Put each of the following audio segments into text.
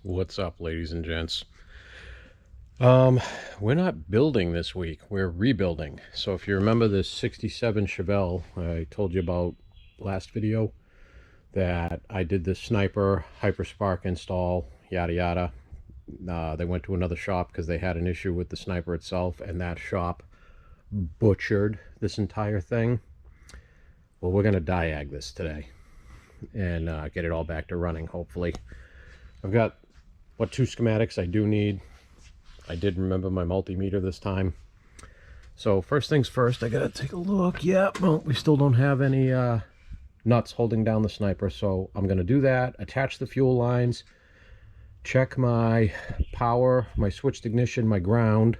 What's up, ladies and gents? We're not building this week, we're rebuilding. So if you remember this 67 Chevelle I told you about last video, that I did this Sniper Hyperspark install, yada yada. They went to another shop because they had an issue with the Sniper itself, and that shop butchered this entire thing. Well, we're going to diag this today and get it all back to running, hopefully. I've got two schematics I do need. I did remember my multimeter this time. So first things first, I gotta take a look. Yeah, well, we still don't have any nuts holding down the Sniper, so I'm gonna do that, attach the fuel lines, check my power, my switched ignition, my ground,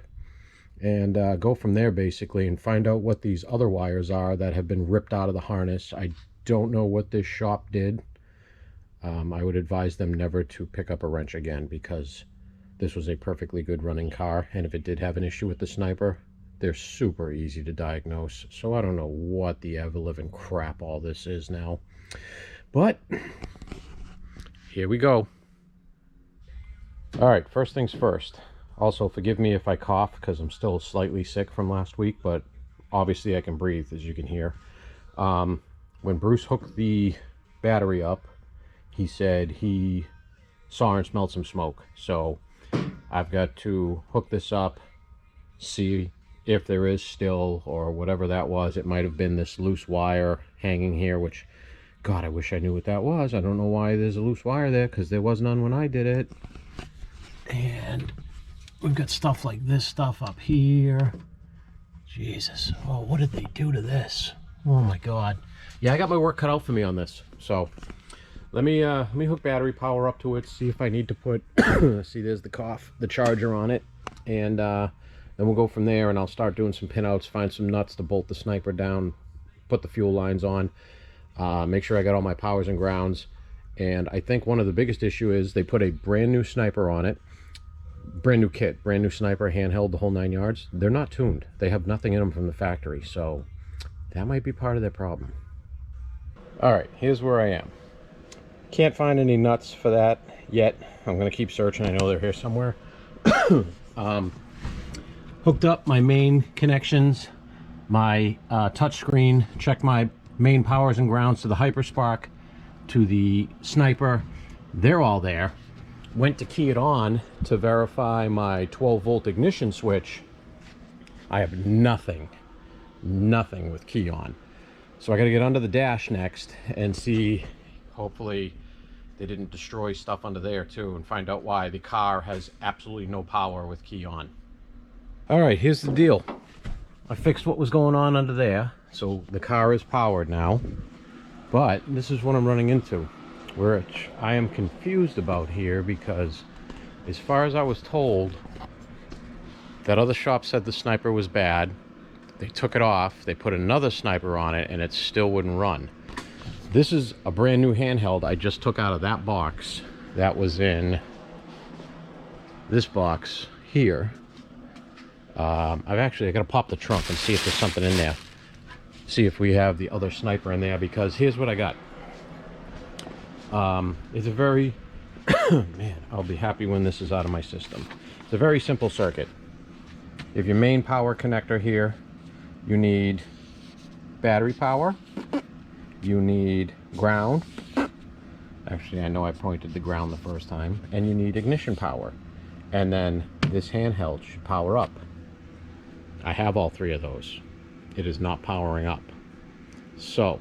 and go from there basically, and find out what these other wires are that have been ripped out of the harness. I don't know what this shop did. I would advise them never to pick up a wrench again, because this was a perfectly good running car, and if it did have an issue with the Sniper, they're super easy to diagnose. So I don't know what the ever-living crap all this is now, but here we go. All right, first things first. Also, forgive me if I cough, because I'm still slightly sick from last week, but obviously I can breathe, as you can hear. When Bruce hooked the battery up, he said he saw and smelled some smoke. So I've got to hook this up, see if there is still, or whatever that was. It might have been this loose wire hanging here, which, God, I wish I knew what that was. I don't know why there's a loose wire there, because there was none when I did it. And we've got stuff like this stuff up here. Jesus. Oh, what did they do to this? Oh my God. Yeah, I got my work cut out for me on this. So let me hook battery power up to it, see if I need to put see, there's the cough, the charger on it, and then we'll go from there, and I'll start doing some pinouts, find some nuts to bolt the Sniper down, put the fuel lines on, make sure I got all my powers and grounds. And I think one of the biggest issue is they put a brand new Sniper on it, brand new kit, brand new Sniper, handheld, the whole 9 yards. They're not tuned. They have nothing in them from the factory, so that might be part of their problem. All right, here's where I am. Can't find any nuts for that yet. I'm gonna keep searching. I know they're here somewhere. Hooked up my main connections, my touch screen, checked my main powers and grounds to the Hyperspark, to the Sniper. They're all there. Went to key it on to verify my 12-volt ignition switch. I have nothing with key on. So I gotta get under the dash next and see, hopefully they didn't destroy stuff under there too, and find out why the car has absolutely no power with key on. All right, here's the deal. I fixed what was going on under there, so the car is powered now. But this is what I'm running into, which I am confused about here, because as far as I was told, that other shop said the Sniper was bad. They took it off, they put another Sniper on it, and it still wouldn't run. This is a brand new handheld I just took out of that box. That was in this box here. I gotta pop the trunk and see if there's something in there. See if we have the other Sniper in there, because here's what I got. It's a very, man, I'll be happy when this is out of my system. It's a very simple circuit. If your main power connector here, you need battery power, you need ground. Actually, I know I pointed the ground the first time. And you need ignition power. And then this handheld should power up. I have all three of those. It is not powering up. So,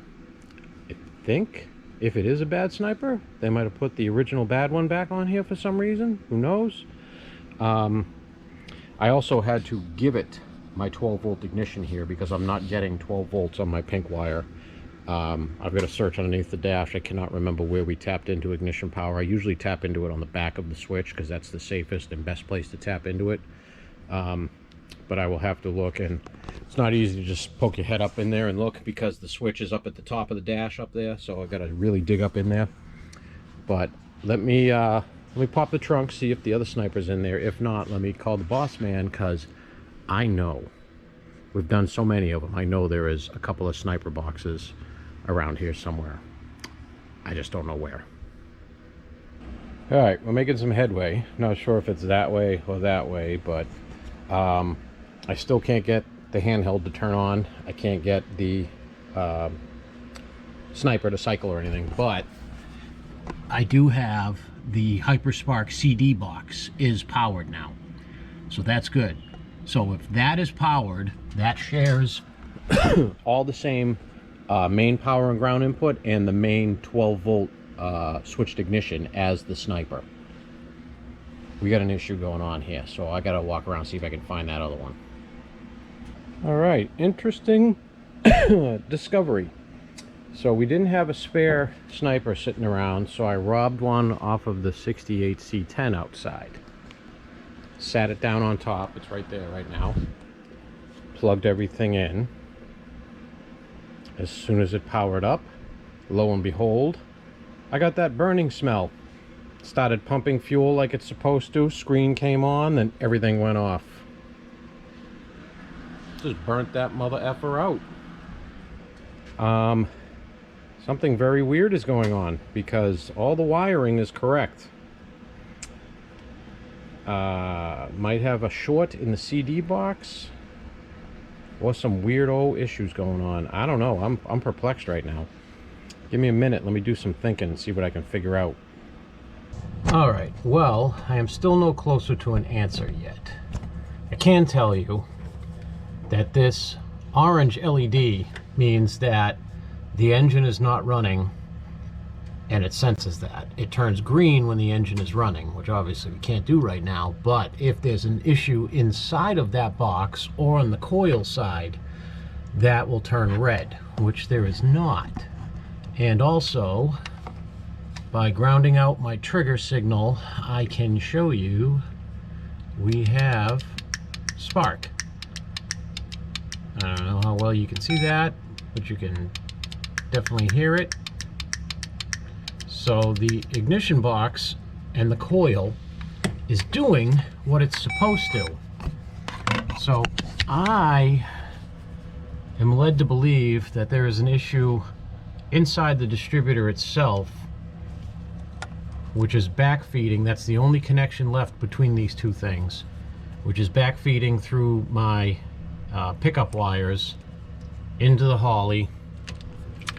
I think if it is a bad Sniper, they might have put the original bad one back on here for some reason. Who knows? I also had to give it my 12-volt ignition here, because I'm not getting 12 volts on my pink wire. I've got to search underneath the dash. I cannot remember where we tapped into ignition power. I usually tap into it on the back of the switch, because that's the safest and best place to tap into it. but I will have to look, and it's not easy to just poke your head up in there and look because the switch is up at the top of the dash up there, so I gotta really dig up in there. But let me pop the trunk, see if the other sniper's in there. If not, let me call the boss man, because I know we've done so many of them. I know there is a couple of sniper boxes around here somewhere. I just don't know where. All right, we're making some headway. Not sure if it's that way or that way, but I still can't get the handheld to turn on. I can't get the sniper to cycle or anything, but I do have the HyperSpark CD box is powered now, so that's good. So if that is powered, that shares all the same main power and ground input and the main 12 volt switched ignition as the sniper. We got an issue going on here, so I gotta walk around, see if I can find that other one. All right, interesting discovery. So we didn't have a spare sniper sitting around, so I robbed one off of the 68C10 outside. Sat it down on top, it's right there right now. Plugged everything in. As soon as it powered up, lo and behold, I got that burning smell. Started pumping fuel like it's supposed to, screen came on, then everything went off. Just burnt that mother effer out. Something very weird is going on because all the wiring is correct. Might have a short in the CD box or some weirdo issues going on. I don't know. I'm perplexed right now. Give me a minute. Let me do some thinking and see what I can figure out. All right. Well, I am still no closer to an answer yet. I can tell you that this orange LED means that the engine is not running, and it senses that. It turns green when the engine is running, which obviously we can't do right now, but if there's an issue inside of that box or on the coil side, that will turn red, which there is not. And also, by grounding out my trigger signal, I can show you we have spark. I don't know how well you can see that, but you can definitely hear it. So the ignition box and the coil is doing what it's supposed to. So I am led to believe that there is an issue inside the distributor itself, which is backfeeding. That's the only connection left between these two things, which is backfeeding through my pickup wires into the Holley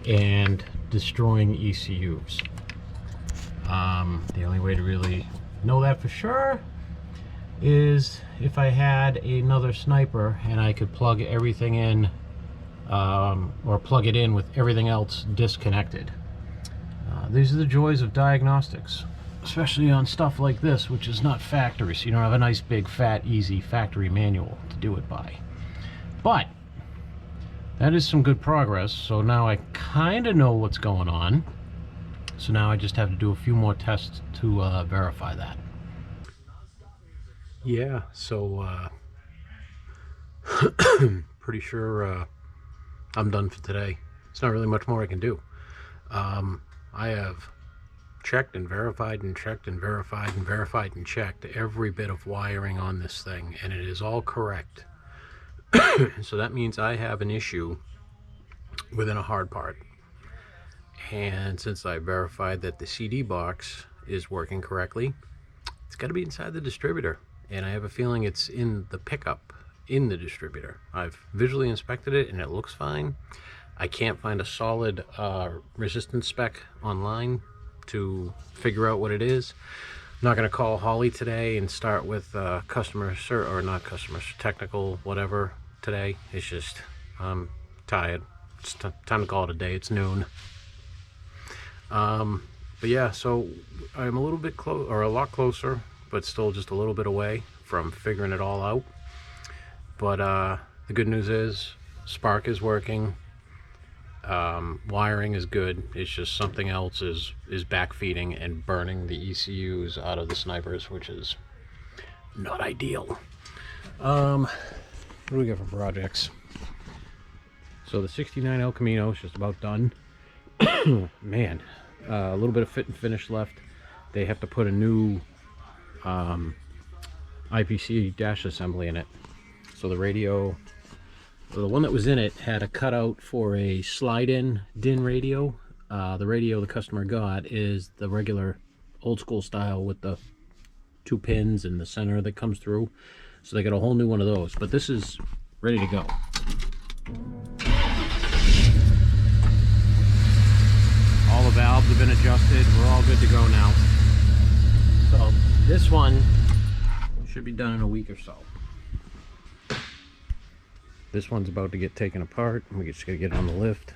and destroying ECUs. The only way to really know that for sure is if I had another sniper and I could plug everything in, or plug it in with everything else disconnected. These are the joys of diagnostics, especially on stuff like this, which is not factory, so you don't have a nice big fat easy factory manual to do it by. But that is some good progress. So now I kind of know what's going on. So now I just have to do a few more tests to verify that. Yeah, so pretty sure I'm done for today. It's not really much more I can do. I have checked and verified and checked and verified and verified and checked every bit of wiring on this thing, and it is all correct. So that means I have an issue within a hard part. And since I verified that the CD box is working correctly, it's got to be inside the distributor. And I have a feeling it's in the pickup in the distributor. I've visually inspected it and it looks fine. I can't find a solid resistance spec online to figure out what it is. I'm not going to call Holley today and start with technical whatever today. It's just I'm tired. It's time to call it a day. It's noon. But yeah, so I'm a little bit close, or a lot closer, but still just a little bit away from figuring it all out. But the good news is spark is working. Wiring is good. It's just something else is backfeeding and burning the ECUs out of the snipers, which is not ideal. What do we got for projects? So the 69 El Camino is just about done. Man, a little bit of fit and finish left. They have to put a new IPC dash assembly in it. So the radio, the one that was in it had a cutout for a slide-in DIN radio. The radio the customer got is the regular old school style with the 2 pins in the center that comes through. So they got a whole new one of those, but this is ready to go. All the valves have been adjusted. We're all good to go now. So this one should be done in a week or so. This one's about to get taken apart. We just gotta get on the lift.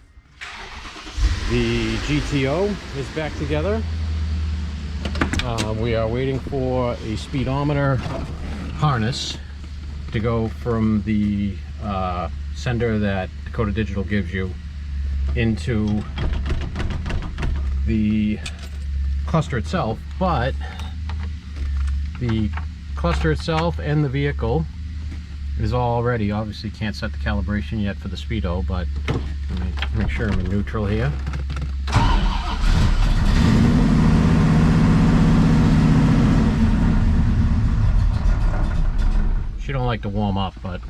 The GTO is back together. We are waiting for a speedometer harness to go from the sender that Dakota Digital gives you into the cluster itself, but the cluster itself and the vehicle is all ready. Obviously can't set the calibration yet for the speedo, but let me make sure I'm in neutral here. She don't like to warm up, but it's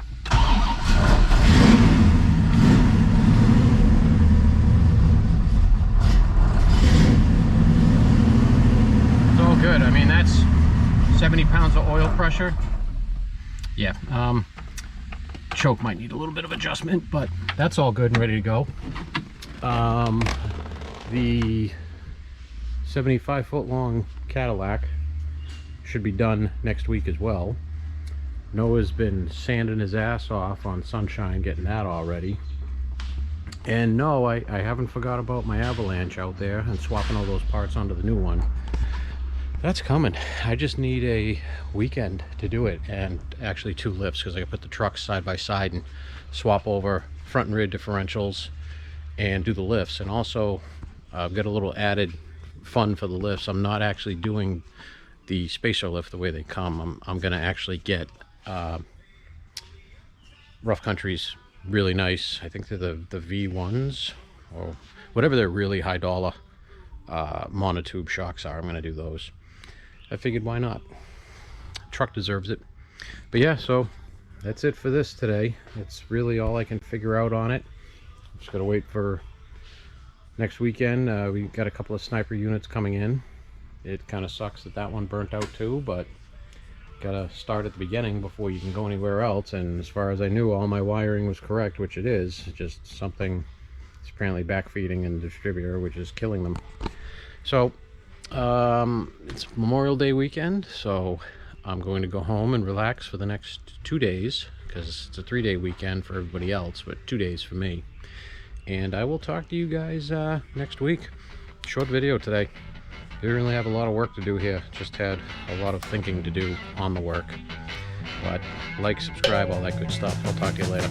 all good. I mean, that's 70 pounds of oil pressure. Yeah, choke might need a little bit of adjustment, but that's all good and ready to go. The 75-foot long Cadillac should be done next week as well. Noah's been sanding his ass off on Sunshine, getting that all ready. And no, I haven't forgot about my Avalanche out there and swapping all those parts onto the new one. That's coming. I just need a weekend to do it, and actually 2 lifts, because I can put the trucks side by side and swap over front and rear differentials and do the lifts. And also I've got a little added fun for the lifts. I'm not actually doing the spacer lift the way they come. I'm gonna actually get Rough Country's really nice, I think they're the V1s or whatever their really high dollar monotube shocks are. I'm gonna do those. I figured, why not? Truck deserves it. But yeah, so that's it for this today. It's really all I can figure out on it. Just gotta wait for next weekend. We got a couple of Sniper units coming in. It kind of sucks that that one burnt out too, but gotta start at the beginning before you can go anywhere else. And as far as I knew, all my wiring was correct, which it is. Just something is apparently backfeeding in the distributor, which is killing them. So it's Memorial Day weekend, so I'm going to go home and relax for the next 2 days, because it's a 3-day weekend for everybody else, but 2 days for me. And I will talk to you guys next week. Short video today. Didn't really have a lot of work to do here. Just had a lot of thinking to do on the work. But like, subscribe, all that good stuff. I'll talk to you later.